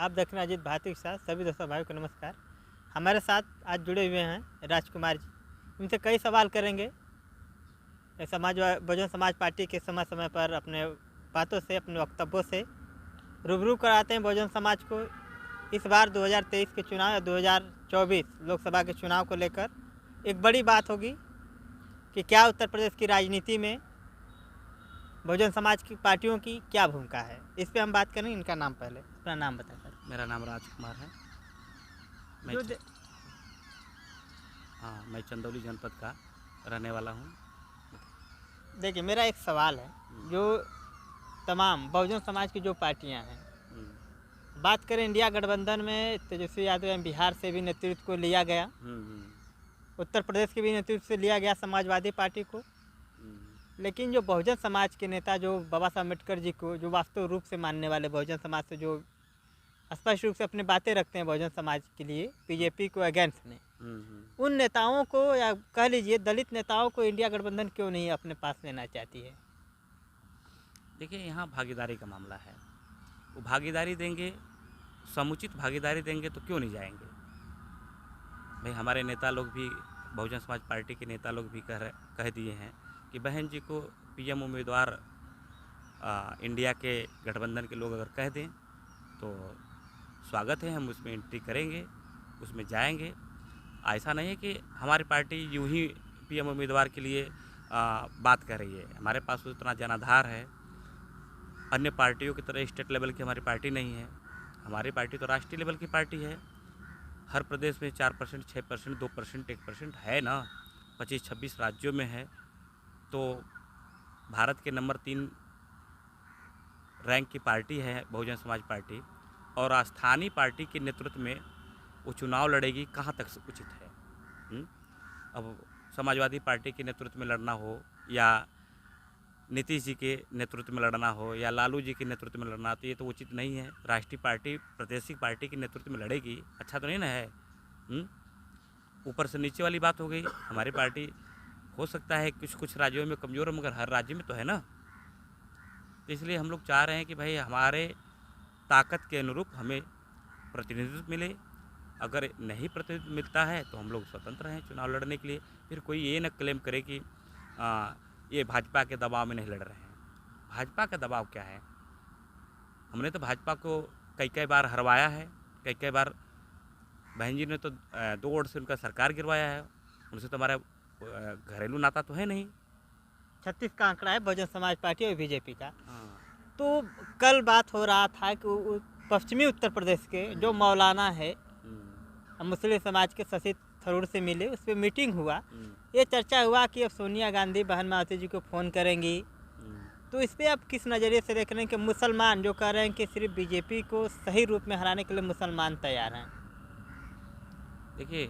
आप देख रहे हैं अजीत भारती के साथ। सभी दोस्तों भाइयों को नमस्कार। हमारे साथ आज जुड़े हुए हैं राजकुमार जी। उनसे कई सवाल करेंगे। बहुजन समाज पार्टी के समय समय पर अपने बातों से, अपने वक्तव्यों से रूबरू कराते हैं बहुजन समाज को। इस बार 2023 के चुनाव या 2024 लोकसभा के चुनाव को लेकर एक बड़ी बात होगी कि क्या उत्तर प्रदेश की राजनीति में बहुजन समाज की पार्टियों की क्या भूमिका है। इस पे हम बात करें। इनका नाम, पहले अपना नाम बताएं सर। मेरा नाम राजकुमार है। मैं चंदौली जनपद का रहने वाला हूँ। देखिए, मेरा एक सवाल है। जो तमाम बहुजन समाज की जो पार्टियां हैं, बात करें इंडिया गठबंधन में तेजस्वी यादव बिहार से भी नेतृत्व को लिया गया, उत्तर प्रदेश के भी नेतृत्व से लिया गया समाजवादी पार्टी को, लेकिन जो बहुजन समाज के नेता जो बाबा साहब अम्बेडकर जी को जो वास्तव रूप से मानने वाले, बहुजन समाज से जो स्पष्ट रूप से अपनी बातें रखते हैं बहुजन समाज के लिए, बीजेपी को अगेंस्ट में, उन नेताओं को या कह लीजिए दलित नेताओं को इंडिया गठबंधन क्यों नहीं अपने पास लेना चाहती है? देखिए, यहाँ भागीदारी का मामला है। वो भागीदारी देंगे, समुचित भागीदारी देंगे तो क्यों नहीं जाएंगे भाई। हमारे नेता लोग भी, बहुजन समाज पार्टी के नेता लोग भी कह दिए हैं कि बहन जी को पीएम उम्मीदवार इंडिया के गठबंधन के लोग अगर कह दें तो स्वागत है, हम उसमें एंट्री करेंगे, उसमें जाएंगे। ऐसा नहीं है कि हमारी पार्टी यूं ही पीएम उम्मीदवार के लिए बात कर रही है। हमारे पास उतना जनाधार है। अन्य पार्टियों की तरह स्टेट लेवल की हमारी पार्टी नहीं है। हमारी पार्टी तो राष्ट्रीय लेवल की पार्टी है। हर प्रदेश में 4%, 6%, 2%, 1% है ना। 25-26 राज्यों में है। तो भारत के नंबर 3 रैंक की पार्टी है बहुजन समाज पार्टी, और स्थानीय पार्टी के नेतृत्व में वो चुनाव लड़ेगी, कहाँ तक उचित है? अब समाजवादी पार्टी के नेतृत्व में लड़ना हो, या नीतीश जी के नेतृत्व में लड़ना हो, या लालू जी के नेतृत्व में लड़ना, तो ये तो उचित नहीं है। राष्ट्रीय पार्टी प्रादेशिक पार्टी के नेतृत्व में लड़ेगी, अच्छा तो नहीं ना है? ऊपर से नीचे वाली बात हो गई। हमारी पार्टी हो सकता है कुछ राज्यों में कमज़ोर है, मगर हर राज्य में तो है ना। तो इसलिए हम लोग चाह रहे हैं कि भाई हमारे ताकत के अनुरूप हमें प्रतिनिधित्व मिले। अगर नहीं प्रतिनिधित्व मिलता है तो हम लोग स्वतंत्र हैं चुनाव लड़ने के लिए। फिर कोई ये न क्लेम करे कि ये भाजपा के दबाव में नहीं लड़ रहे हैं। भाजपा का दबाव क्या है? हमने तो भाजपा को कई बार हरवाया है। कई बार बहन जी ने तो 2 वोट से उनका सरकार गिरवाया है। उनसे तो हमारा घरेलू नाता तो है नहीं। 36 का आंकड़ा है बहुजन समाज पार्टी और बीजेपी का। तो कल बात हो रहा था कि पश्चिमी उत्तर प्रदेश के जो मौलाना है, मुस्लिम समाज के शशि थरूर से मिले, उस पर मीटिंग हुआ। ये चर्चा हुआ कि अब सोनिया गांधी बहन मायावती जी को फ़ोन करेंगी। तो इस पर आप किस नज़रिए से देख रहे हैं कि मुसलमान जो कह रहे हैं कि सिर्फ बीजेपी को सही रूप में हराने के लिए मुसलमान तैयार हैं? देखिए,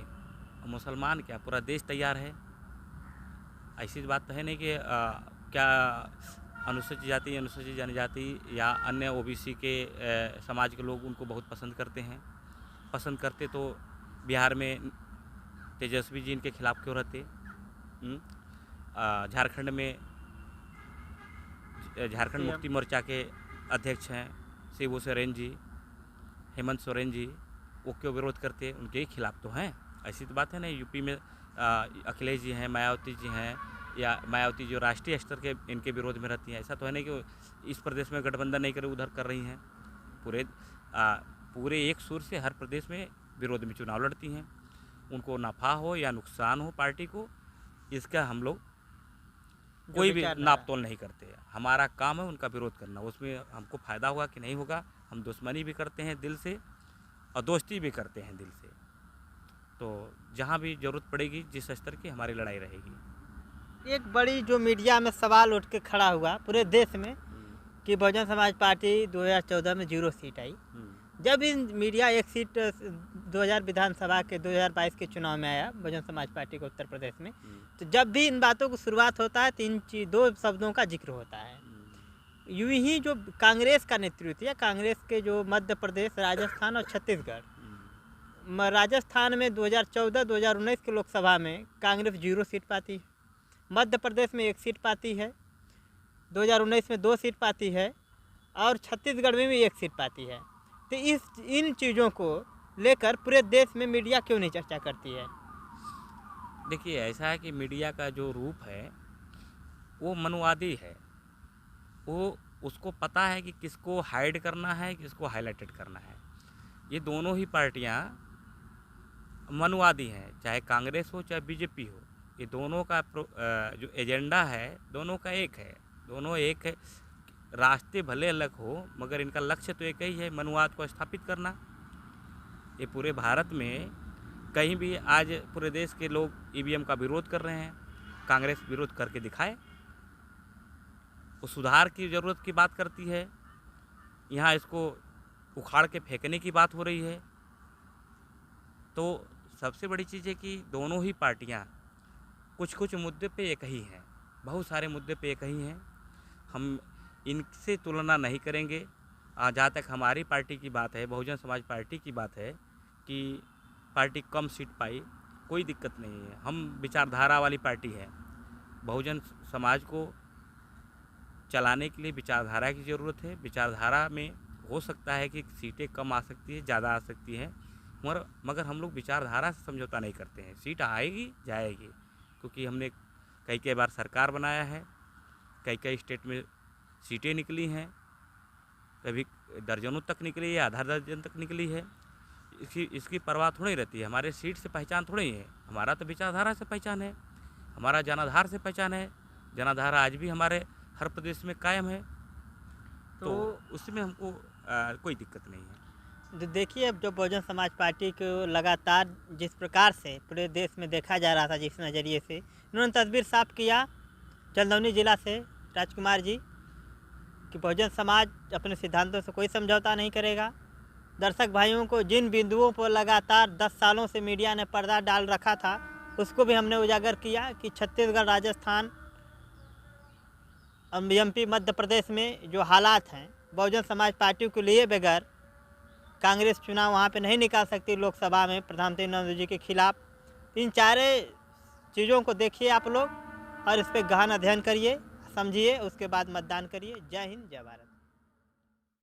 मुसलमान क्या, पूरा देश तैयार है। ऐसी बात तो है नहीं कि क्या अनुसूचित जाति, अनुसूचित जनजाति या अन्य ओबीसी के समाज के लोग उनको बहुत पसंद करते हैं। पसंद करते तो बिहार में तेजस्वी जी इनके खिलाफ क्यों रहते? झारखंड में झारखंड मुक्ति मोर्चा के अध्यक्ष हैं शिबू सोरेन जी, हेमंत सोरेन जी, वो क्यों विरोध करते? उनके ही खिलाफ तो हैं। ऐसी तो बात है ना। यूपी में अखिलेश जी हैं, मायावती जी हैं, या मायावती जो राष्ट्रीय स्तर के इनके विरोध में रहती हैं। ऐसा तो है नहीं कि इस प्रदेश में गठबंधन नहीं करे उधर कर रही हैं। पूरे एक सुर से हर प्रदेश में विरोध में चुनाव लड़ती हैं। उनको नफ़ा हो या नुकसान हो पार्टी को, इसका हम लोग कोई भी नाप तोल नहीं करते। हमारा काम है उनका विरोध करना। उसमें हमको फ़ायदा होगा कि नहीं होगा, हम दुश्मनी भी करते हैं दिल से और दोस्ती भी करते हैं दिल से। तो जहाँ भी ज़रूरत पड़ेगी, जिस स्तर की हमारी लड़ाई रहेगी। एक बड़ी जो मीडिया में सवाल उठ के खड़ा हुआ पूरे देश में कि बहुजन समाज पार्टी 2014 में 0 सीट आई। जब इन मीडिया 1 सीट 2000 विधानसभा के 2022 के चुनाव में आया बहुजन समाज पार्टी को उत्तर प्रदेश में, तो जब भी इन बातों की शुरुआत होता है तो 2 शब्दों का जिक्र होता है। यूं ही जो कांग्रेस का नेतृत्व या कांग्रेस के जो मध्य प्रदेश, राजस्थान और छत्तीसगढ़, राजस्थान में 2014-2019 के लोकसभा में कांग्रेस 0 सीट पाती है, मध्य प्रदेश में 1 सीट पाती है, 2019 में 2 सीट पाती है, और छत्तीसगढ़ में भी 1 सीट पाती है। तो इन चीज़ों को लेकर पूरे देश में मीडिया क्यों नहीं चर्चा करती है? देखिए, ऐसा है कि मीडिया का जो रूप है वो मनुवादी है। वो उसको पता है कि किसको हाइड करना है, किसको हाईलाइटेड करना है। ये दोनों ही पार्टियां मनुवादी हैं, चाहे कांग्रेस हो चाहे बीजेपी हो। ये दोनों का जो एजेंडा है दोनों का एक है, दोनों एक है। रास्ते भले अलग हो मगर इनका लक्ष्य तो एक ही है, मनुवाद को स्थापित करना। ये पूरे भारत में कहीं भी आज पूरे देश के लोग ईवीएम का विरोध कर रहे हैं, कांग्रेस विरोध करके दिखाए। वो सुधार की ज़रूरत की बात करती है, यहाँ इसको उखाड़ के फेंकने की बात हो रही है। तो सबसे बड़ी चीज़ है कि दोनों ही पार्टियाँ कुछ कुछ मुद्दे पे एक ही हैं, बहुत सारे मुद्दे पे एक ही हैं। हम इनसे तुलना नहीं करेंगे। जहाँ तक हमारी पार्टी की बात है, बहुजन समाज पार्टी की बात है कि पार्टी कम सीट पाई, कोई दिक्कत नहीं है। हम विचारधारा वाली पार्टी है। बहुजन समाज को चलाने के लिए विचारधारा की ज़रूरत है। विचारधारा में हो सकता है कि सीटें कम आ सकती है, ज़्यादा आ सकती हैं, मगर हम लोग विचारधारा से समझौता नहीं करते हैं। सीट आएगी जाएगी, क्योंकि हमने कई बार सरकार बनाया है, कई स्टेट में सीटें निकली हैं, कभी दर्जनों तक निकली है, आधा दर्जन तक निकली है। इसकी परवाह थोड़ी रहती है। हमारे सीट से पहचान थोड़ी है, हमारा तो विचारधारा से पहचान है, हमारा जनाधार से पहचान है। जनाधारा आज भी हमारे हर प्रदेश में कायम है, तो उसमें हमको कोई दिक्कत नहीं है। देखिए, अब जो बहुजन समाज पार्टी को लगातार जिस प्रकार से पूरे देश में देखा जा रहा था, जिस नज़रिए से उन्होंने तस्वीर साफ किया चंदौली जिला से राजकुमार जी कि बहुजन समाज अपने सिद्धांतों से कोई समझौता नहीं करेगा। दर्शक भाइयों को जिन बिंदुओं पर लगातार 10 सालों से मीडिया ने पर्दा डाल रखा था, उसको भी हमने उजागर किया कि छत्तीसगढ़, राजस्थान, एमपी, मध्य प्रदेश में जो हालात हैं, बहुजन समाज पार्टी को लिए बगैर कांग्रेस चुनाव वहाँ पे नहीं निकाल सकती लोकसभा में प्रधानमंत्री नरेंद्र जी के खिलाफ। इन चारे चीज़ों को देखिए आप लोग और इस पर गहन अध्ययन करिए, समझिए, उसके बाद मतदान करिए। जय हिंद, जय भारत।